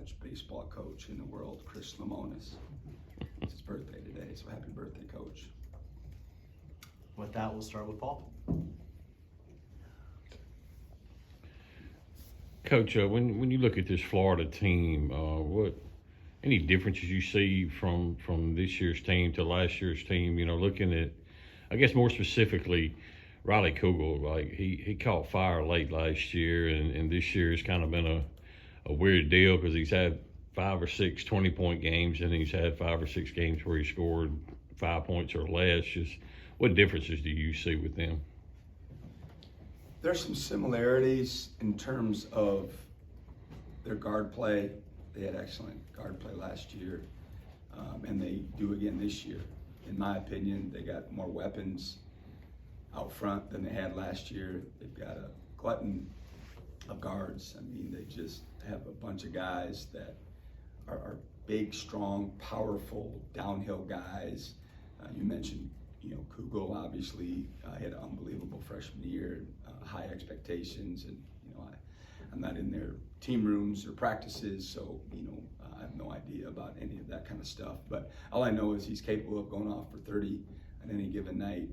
college baseball coach in the world, Chris Lemonis. It's his birthday today, so happy birthday, Coach. With that, we'll start with Paul. Coach, when you look at this Florida team, what any differences you see from this year's team to last year's team? You know, looking at, I guess more specifically, Riley Kugel, like he caught fire late last year, and this year has kind of been a weird deal because he's had 5 or 6 20-point games, and he's had 5 or 6 games where he scored 5 points or less. Just what differences do you see with them? There's some similarities in terms of their guard play. They had excellent guard play last year, and they do again this year. In my opinion, they got more weapons out front than they had last year. They've got a glutton of guards. I mean, they just have a bunch of guys that are big, strong, powerful, downhill guys. You mentioned, Kugel obviously had an unbelievable freshman year, high expectations, and I'm not in their team rooms or practices, so I have no idea about any of that kind of stuff. But all I know is he's capable of going off for 30 on any given night.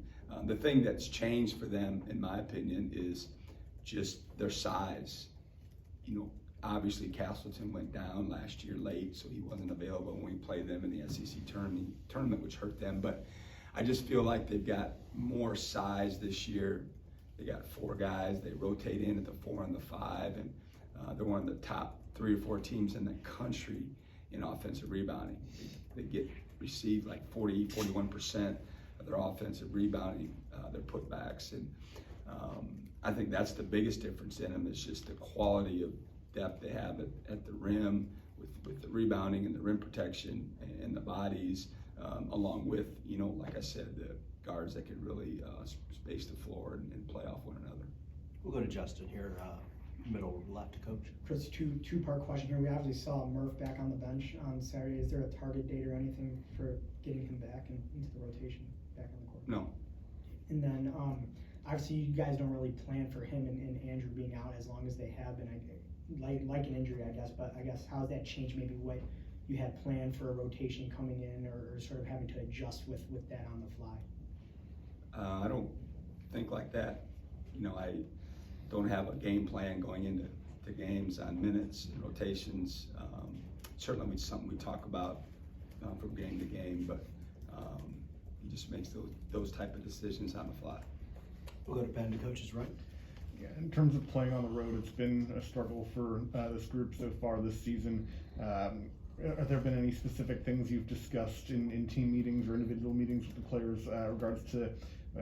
The thing that's changed for them, in my opinion, is just their size. Obviously Castleton went down last year late, so he wasn't available when we played them in the SEC tournament, which hurt them. But I just feel like they've got more size this year. They got 4 guys. They rotate in at the 4 and the 5, and they're one of the top 3 or 4 teams in the country in offensive rebounding. They get received like 41% of their offensive rebounding, their putbacks, and I think that's the biggest difference in them is just the quality of depth they have at the rim with the rebounding and the rim protection and the bodies, along with, like I said, the guards that can really space the floor and play off one another. We'll go to Justin here, middle left to Coach. Chris, two-part question here. We obviously saw Murph back on the bench on Saturday. Is there a target date or anything for getting him back into the rotation, back on the court? No. And then, obviously, you guys don't really plan for him and Andrew being out as long as they have been, like an injury, I guess. But I guess how has that changed maybe what you had planned for a rotation coming in, or sort of having to adjust with that on the fly? I don't think like that. I don't have a game plan going into the games on minutes and rotations. Certainly it's something we talk about from game to game, but he just makes those type of decisions on the fly. We'll go to Ben to Coach's right. Yeah, in terms of playing on the road, it's been a struggle for this group so far this season. Have there been any specific things you've discussed in team meetings or individual meetings with the players regards to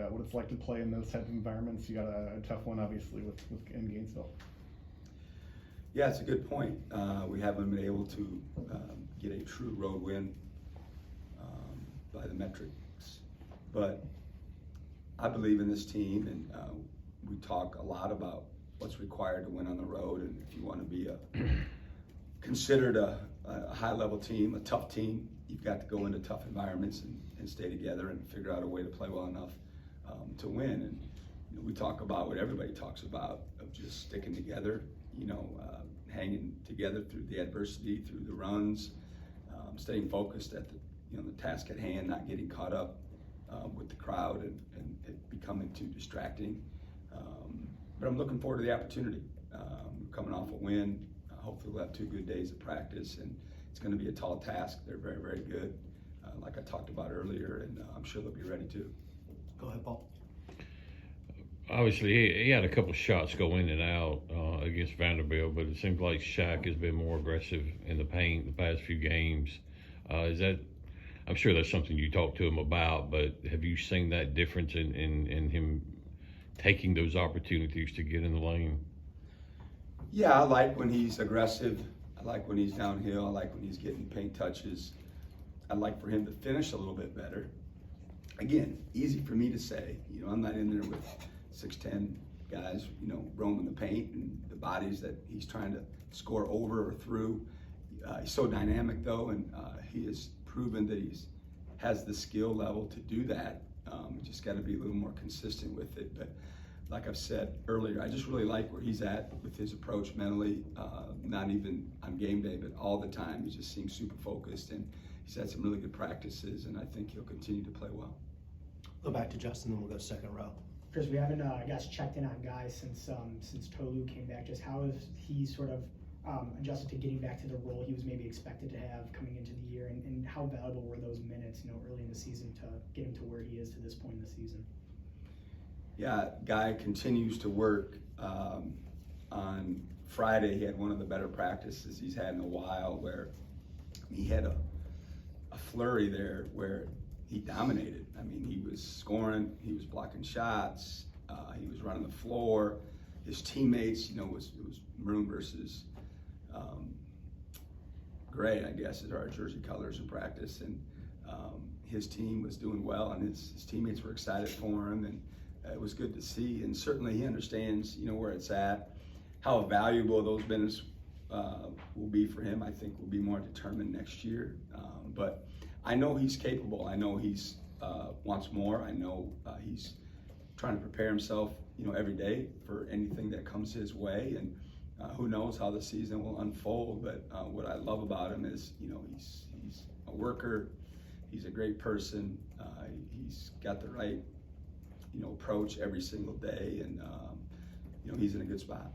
what it's like to play in those type of environments? You got a tough one, obviously, in Gainesville. Yeah, it's a good point. We haven't been able to get a true road win by the metrics, but I believe in this team, and we talk a lot about what's required to win on the road, and if you want to be considered a high-level team, a tough team, you've got to go into tough environments and stay together and figure out a way to play well enough to win. And we talk about what everybody talks about, of just sticking together, hanging together through the adversity, through the runs, staying focused at the task at hand, not getting caught up with the crowd and it becoming too distracting. But I'm looking forward to the opportunity. We're coming off a win. Hopefully we'll have 2 good days of practice, and it's going to be a tall task. They're very, very good, like I talked about earlier, and I'm sure they'll be ready too. Go ahead, Paul. Obviously, he had a couple of shots go in and out against Vanderbilt, but it seems like Shaq has been more aggressive in the paint the past few games. I'm sure that's something you talked to him about, but have you seen that difference in him taking those opportunities to get in the lane? Yeah, I like when he's aggressive. I like when he's downhill. I like when he's getting paint touches. I'd like for him to finish a little bit better. Again, easy for me to say. I'm not in there with 6'10" guys, roaming the paint and the bodies that he's trying to score over or through. He's so dynamic though, and he has proven that he has the skill level to do that. You just got to be a little more consistent with it. But like I've said earlier, I just really like where he's at with his approach mentally, not even on game day, but all the time. He just seems super focused, and he's had some really good practices, and I think he'll continue to play well. Go back to Justin, then we'll go second row. Chris, we haven't, I guess, checked in on guys since Tolu came back. Just how has he sort of adjusted to getting back to the role he was maybe expected to have coming into the year, and how valuable were those minutes, early in the season to get him to where he is to this point in the season? Yeah, Guy continues to work. On Friday, he had one of the better practices he's had in a while, where he had a flurry there where he dominated. I mean, he was scoring, he was blocking shots, he was running the floor. His teammates, it was maroon versus gray, I guess, is our jersey colors in practice, and his team was doing well, and his teammates were excited for him, and it was good to see. And certainly he understands, where it's at. How valuable those minutes will be for him, I think, will be more determined next year. But I know he's capable. I know he's wants more. I know he's trying to prepare himself, every day for anything that comes his way. And who knows how the season will unfold. But what I love about him is, he's a worker. He's a great person. He's got the right, approach every single day, and he's in a good spot.